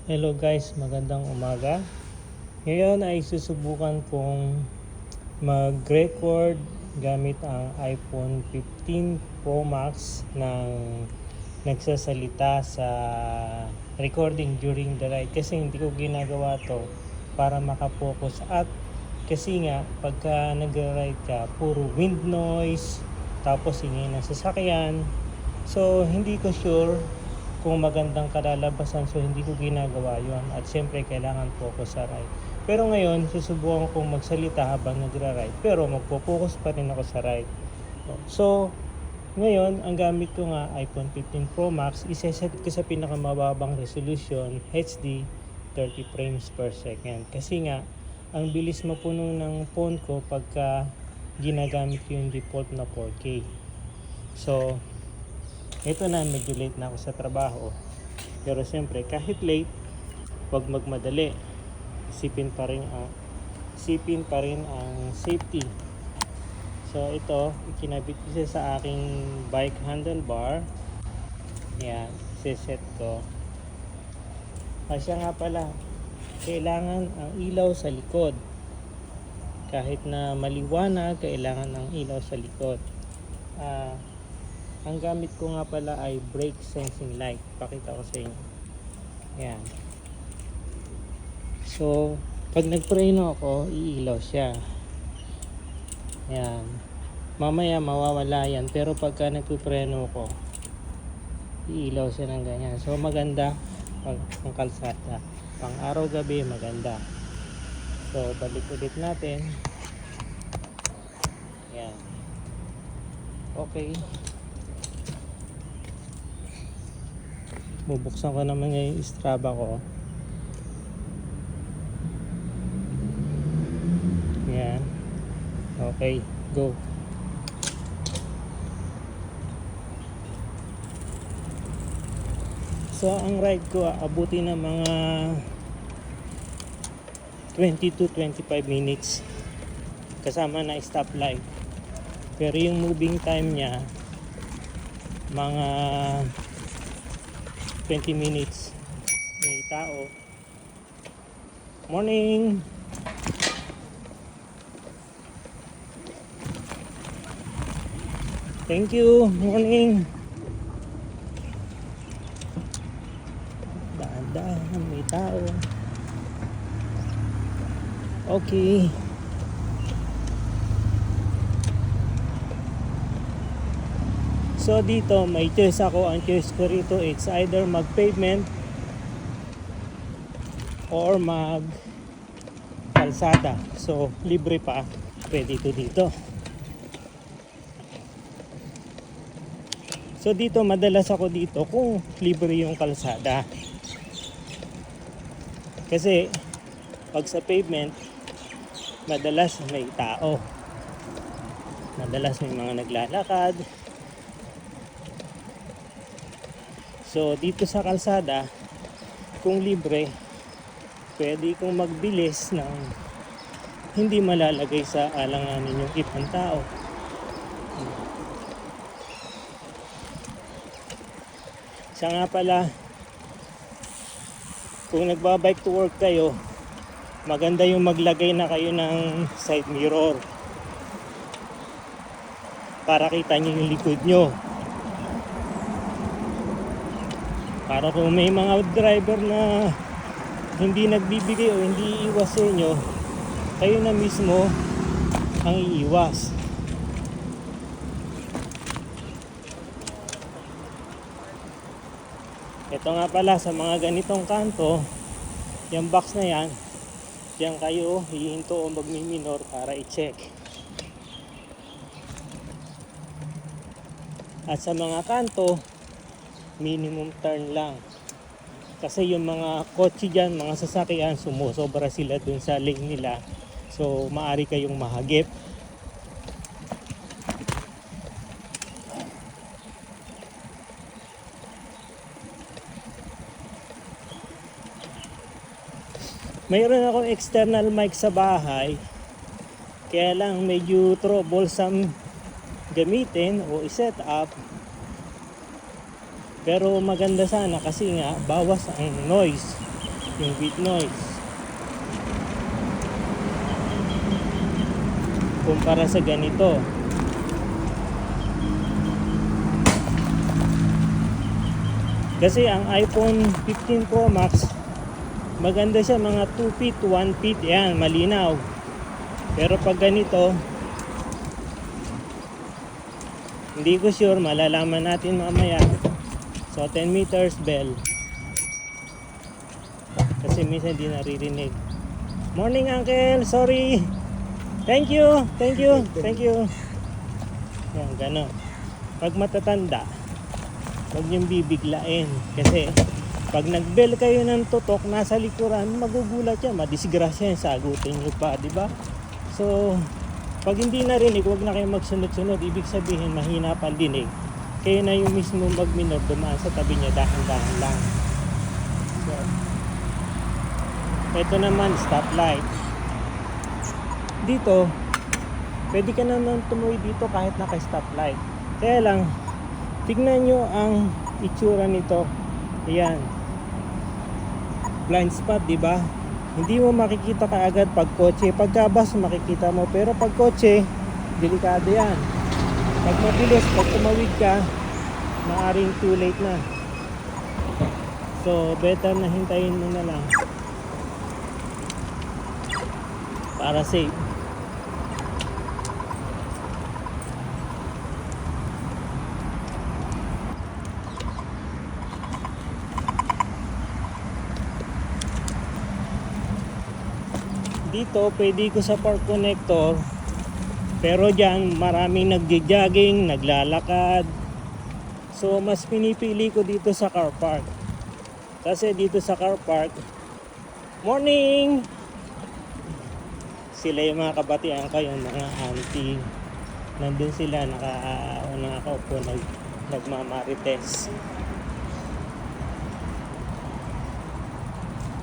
Hello guys, magandang umaga. Ngayon ay susubukan kong mag-record gamit ang iPhone 15 Pro Max ng nagsasalita sa recording during the ride kasi hindi ko ginagawa to para makapokus at kasi nga pagka nag-ride ka puro wind noise tapos ingay ng sasakyan, so hindi ko sure kung magandang kalalabasan, so hindi ko ginagawa yon at syempre kailangan focus sa ride. Pero ngayon susubukan kong magsalita habang nagra-ride pero magpo-focus pa rin ako sa ride. So ngayon ang gamit ko nga iPhone 15 Pro Max, iseset ko sa pinakamababang resolution HD 30 frames per second kasi nga ang bilis mapuno ng phone ko pagka ginagamit ko yung default na 4K. So ito na, medyo late na ako sa trabaho. Pero siyempre, kahit late, huwag magmadali. Isipin pa rin ang safety. So ito, ikinabit ko siya sa aking bike handlebar. Yan, siset ko. Siya nga pala, kailangan ang ilaw sa likod. Kahit na maliwanag, kailangan ang ilaw sa likod. Ang gamit ko nga pala ay brake sensing light. Pakita ko sa inyo. Ayan. So, pag nagpreno ako, iilaw siya. Ayan. Mamaya mawawala yan. Pero pagka nagpipreno ko, iilaw siya ng ganyan. So, maganda pag ang kalsada. Pang araw gabi, maganda. So, balik ulit natin. Ayan. Okay. Bubuksan ko naman ngayon yung Strava ko. Yan. Okay, go. So ang ride ko abuti ng mga 20 to 25 minutes kasama na stoplight. Pero yung moving time niya mga 20 minutes. May tao. Morning! Thank you! Morning! Daan-daan, may tao. Okay. So dito may choice ako. Ang choice ko rito it's either mag pavement or mag kalsada. So libre pa, pwede ito dito. So dito madalas ako dito kung libre yung kalsada. Kasi pag sa pavement madalas may tao. Madalas may mga naglalakad. So dito sa kalsada, kung libre, pwede kong magbilis ng hindi malalagay sa alanganin yung ibang tao. Siya nga pala, kung nagbabike to work kayo, maganda yung maglagay na kayo ng side mirror para kita nyo yung likod nyo. Para kung may mga driver na hindi nagbibigay o hindi iiwas sa inyo, kayo na mismo ang iiwas. Ito nga pala sa mga ganitong kanto, yung box na yan, diyan kayo hihinto o magmiminor para i-check. At sa mga kanto, minimum turn lang. Kasi yung mga kotse dyan, mga sasakyan, sumusobra sila dun sa lane nila. So, maaari kayong mahagip. Mayroon akong external mic sa bahay. Kaya lang medyo troublesome gamitin o i-set up. Pero maganda sana kasi nga bawas ang noise. yung beat noise kumpara sa ganito. Kasi ang iPhone 15 Pro Max maganda siya, mga 2 feet, 1 feet, yan, malinaw. Pero pag ganito, hindi ko sure, malalaman natin mamaya. So 10 meters bell. Kasi minsan di naririnig. Morning uncle, sorry. Thank you, thank you, thank you. Yan, gano'n. Pag matatanda, huwag niyong bibiglain. Kasi pag nag-bell kayo ng tutok nasa likuran, magugulat yan, madisgrasya yan, sagutin niyo pa, di ba? So, pag hindi narinig, huwag na kayo magsunod-sunod. Ibig sabihin, mahina pa dinig. Kayo na yung mismo mag-minor, dumaan sa tabi niya, dahan-dahan lang. So, ito naman, stoplight. Dito, pwede ka naman tumuloy dito kahit naka-stoplight. Kaya lang, tignan nyo ang itsura nito. Ayan. Blind spot, di ba? Hindi mo makikita kaagad pag kotse. Pagka bus makikita mo, pero pag kotse, delikado yan. Pag mabilis, pag tumawid ka, maaring too late na. So, better na hintayin mo na lang para safe. Dito pwede ko sa park connector, pero dyan maraming nagja-jogging, naglalakad. So mas pinipili ko dito sa car park. Kasi dito sa car park, morning! Sila yung mga kabatian ko, yung mga auntie. Nandun sila, nakaupo, nagmamarites.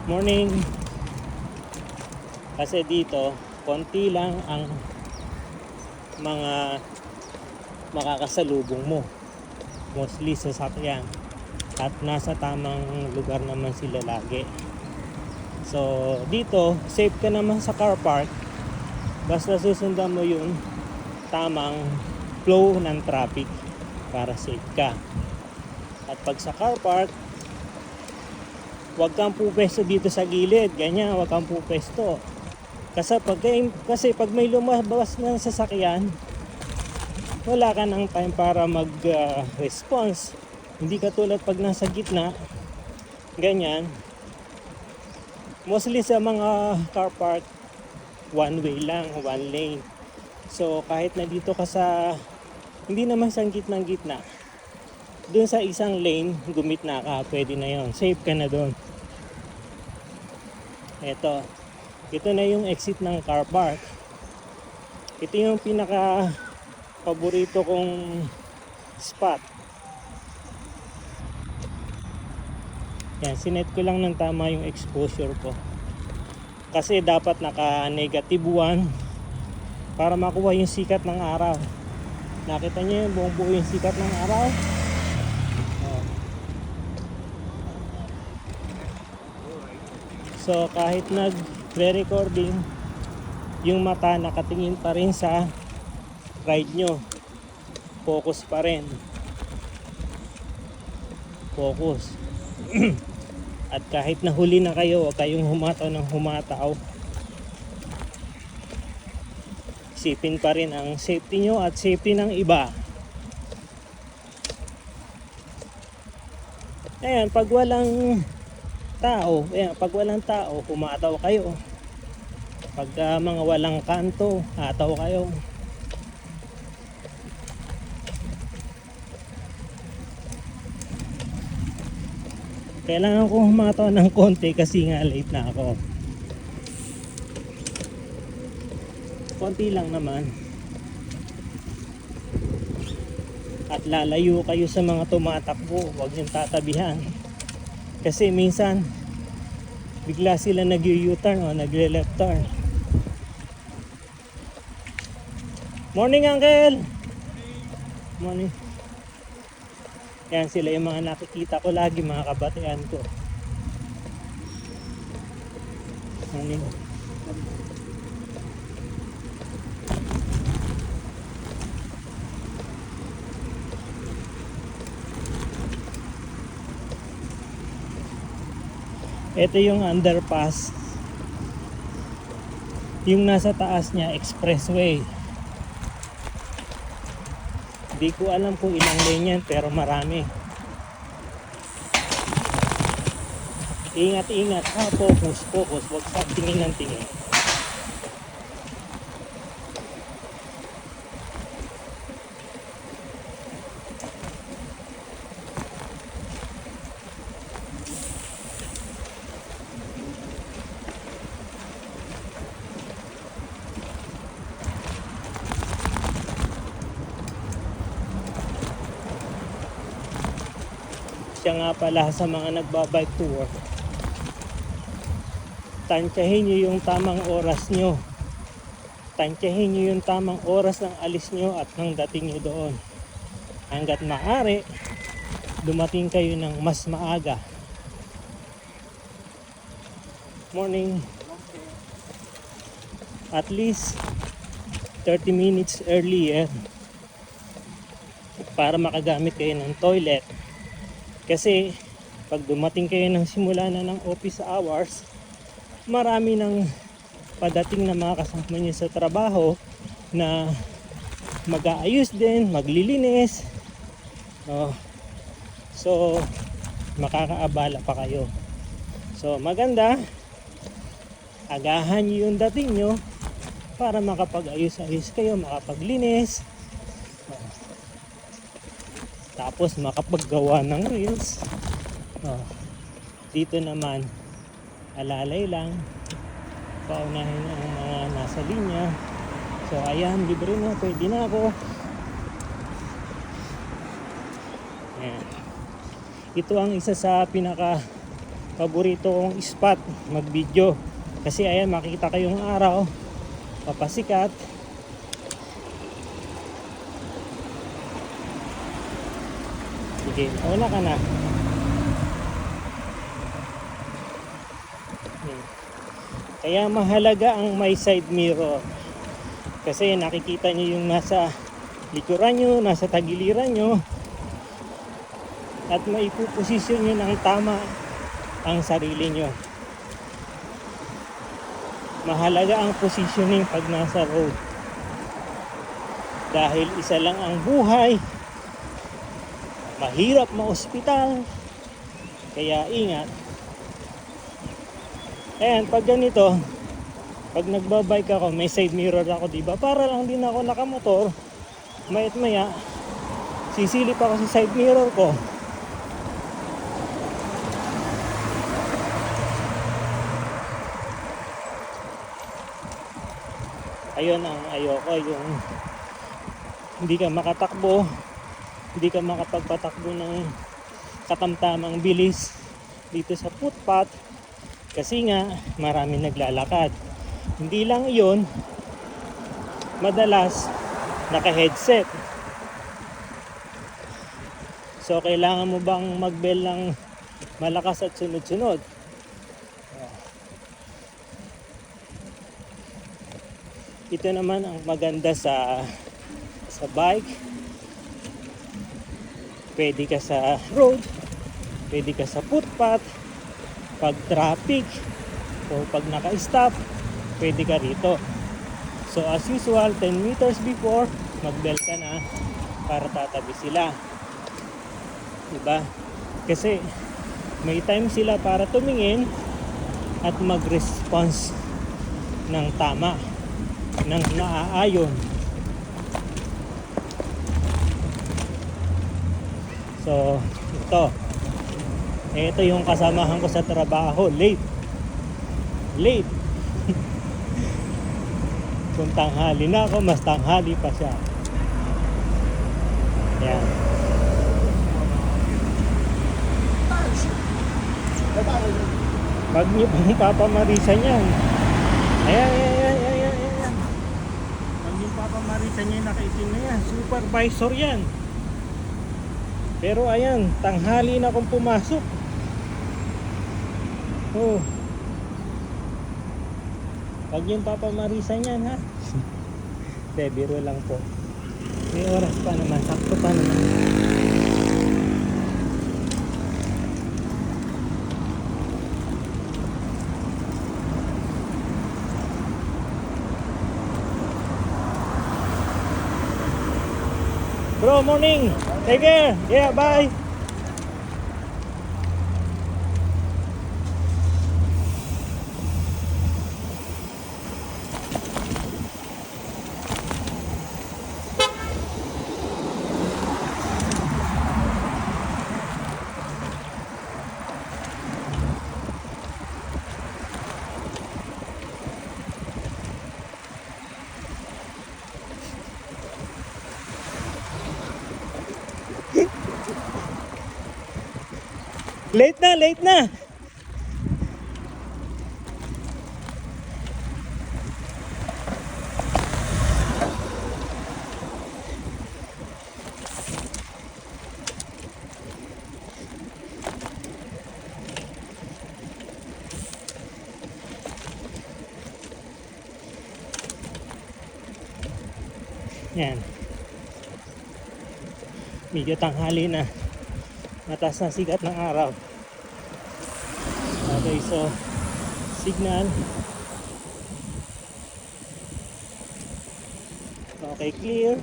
Morning! Kasi dito, konti lang ang mga makakasalubong mo. Mostly sasakyan. At nasa tamang lugar naman sila lagi. So, dito, safe ka naman sa car park. Basta susundan mo yung tamang flow ng traffic para safe ka. At pag sa car park, huwag kang pupesto dito sa gilid. Ganyan, huwag kang pupesto. Kasi pag may lumabas ng sasakyan, wala ka ng time para mag-response. Hindi katulad pag nasa gitna, ganyan. Mostly sa mga car park, one way lang, one lane. So kahit na dito ka sa, hindi naman sa gitnang gitna, dun sa isang lane, gumitna ka, pwede na yon, safe ka na dun. Ito na yung exit ng car park. Ito yung pinaka paborito kong spot. Yan, sinet ko lang ng tama yung exposure ko. Kasi dapat naka negative 1 para makuha yung sikat ng araw. Nakita niyo yung buong buo yung sikat ng araw? So kahit nag-recording, yung mata nakatingin pa rin sa ride nyo. Focus pa rin. Focus. At kahit nahuli na kayo, huwag kayong humataw ng humataw. Isipin pa rin ang safety nyo at safety ng iba. Ayan, pag walang tao, humataw kayo. Pag mga walang kanto, hataw kayo. Kailangan ko humataw ng konti kasi nga late na ako. Konti lang naman. At lalayo kayo sa mga tumatakbo, huwag niyong tatabihan. Kasi minsan bigla sila nag-u-turn o nagle-left turn. Morning uncle! Morning. Yan sila yung mga nakikita ko lagi, mga kabatian ko. Morning. Ito yung underpass. Yung nasa taas niya, expressway. Di ko alam kung ilang lane yan, pero marami. Ingat-ingat ha, focus. Huwag ka tingin ng tingin. Siya nga pala sa mga nagbabike to work, tansyahin nyo yung tamang oras nyo. Tansyahin nyo yung tamang oras ng alis nyo at ng dating nyo doon. Hanggat maaari, dumating kayo ng mas maaga. Morning. At least 30 minutes earlier para makagamit kayo ng toilet. Kasi pag dumating kayo ng simula na ng office hours, marami ng padating na mga kasama nyo sa trabaho na mag-aayos din, maglilinis. So makakaabala pa kayo. So maganda, agahan nyo yung dating nyo para makapag-ayos-ayos kayo, makapaglinis. Tapos makapaggawa ng reels. Dito naman alalay lang, paunahin ang mga nasa linya. So ayan, libre na, pwede na ako. Ayan. Ito ang isa sa pinaka paborito kong spot mag video, kasi ayan, makikita kayong araw papasikat. Sige, una ka na. Kaya mahalaga ang may side mirror. Kasi nakikita nyo yung nasa likuran nyo, nasa tagiliran nyo. At maipuposisyon nyo ng tama ang sarili nyo. Mahalaga ang positioning pag nasa road. Dahil isa lang ang buhay. Mahirap ma-ospital, kaya ingat. Ayan, pag ganito, pag nagbabike ako, may side mirror ako, diba? Para lang din ako nakamotor, mayat maya, sisilip ako sa side mirror ko. Ayun ang ayoko, yung hindi ka makatakbo, hindi ka makapagpatakbo ng katamtamang bilis dito sa footpath kasi nga marami naglalakad. Hindi lang iyon, madalas naka-headset. So kailangan mo bang mag-bell ng malakas at sunod-sunod? Ito naman ang maganda sa bike. Pwede ka sa road, pwede ka sa footpath, pag traffic o pag naka-stop, pwede ka rito. So as usual, 10 meters before, mag-bell ka na para tatabi sila. Diba? Kasi may time sila para tumingin at mag-response ng tama, ng naaayon. So, ito yung kasamahan ko sa trabaho, late. Kung tanghali na ako, mas tanghali pa siya. Ayan. Wag niyo pong papamarisan yan. Ayan. Wag niyo papamarisan yan, nakaitim na yan. Supervisor yan. Pero ayan, tanghali na akong pumasok. Huwag yung papamarisan yan ha. Hindi, biro lang po. May oras pa naman, sakto pa naman. Bro, morning! Take care! Yeah, bye! Late na, late na. Yan. Medyo tanghali na. Mataas na sikat ng araw. Okay, so signal. Okay, clear.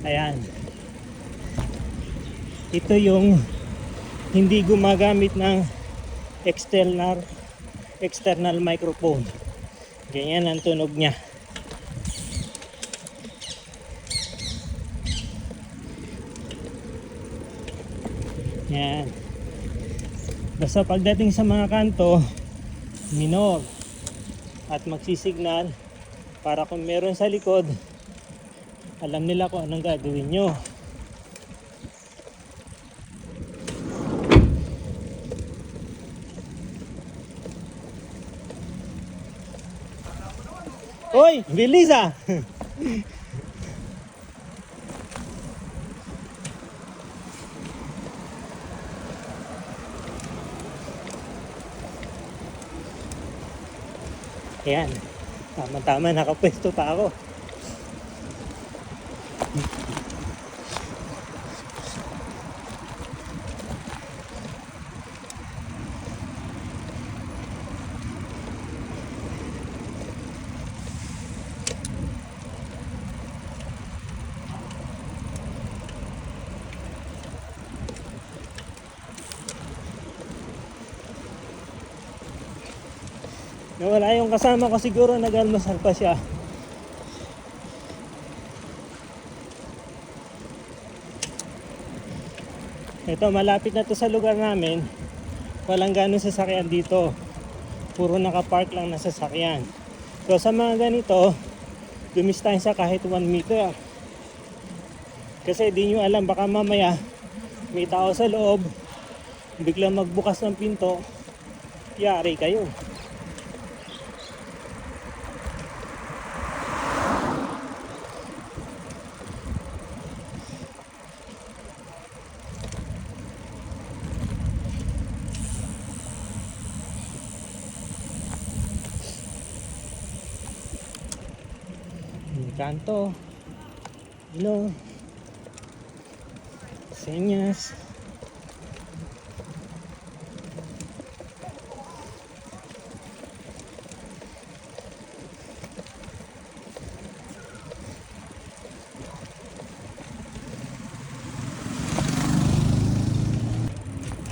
Ayan. Ito yung hindi gumagamit ng external microphone. Ganyan ang tunog niya. Yan. Basta pagdating sa mga kanto, minor at magsisignal para kung meron sa likod, alam nila kung anong gagawin nyo. Hoy, bilis ah! Ayan, tama-tama, nakapwesto pa ako. Wala yung kasama ko, siguro nag-almasal pa siya. Ito, malapit na to sa lugar namin. Walang ganong sasakyan dito. Puro nakapark lang na sasakyan. So sa mga ganito, dumistansya kahit 1 meter. Kasi di nyo alam, baka mamaya may tao sa loob, biglang magbukas ng pinto, yari kayo. Kanto, senyas.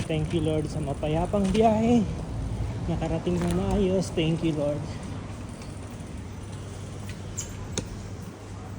Thank you Lord sa mapayapang biyahe. Nakarating na maayos. Thank you Lord.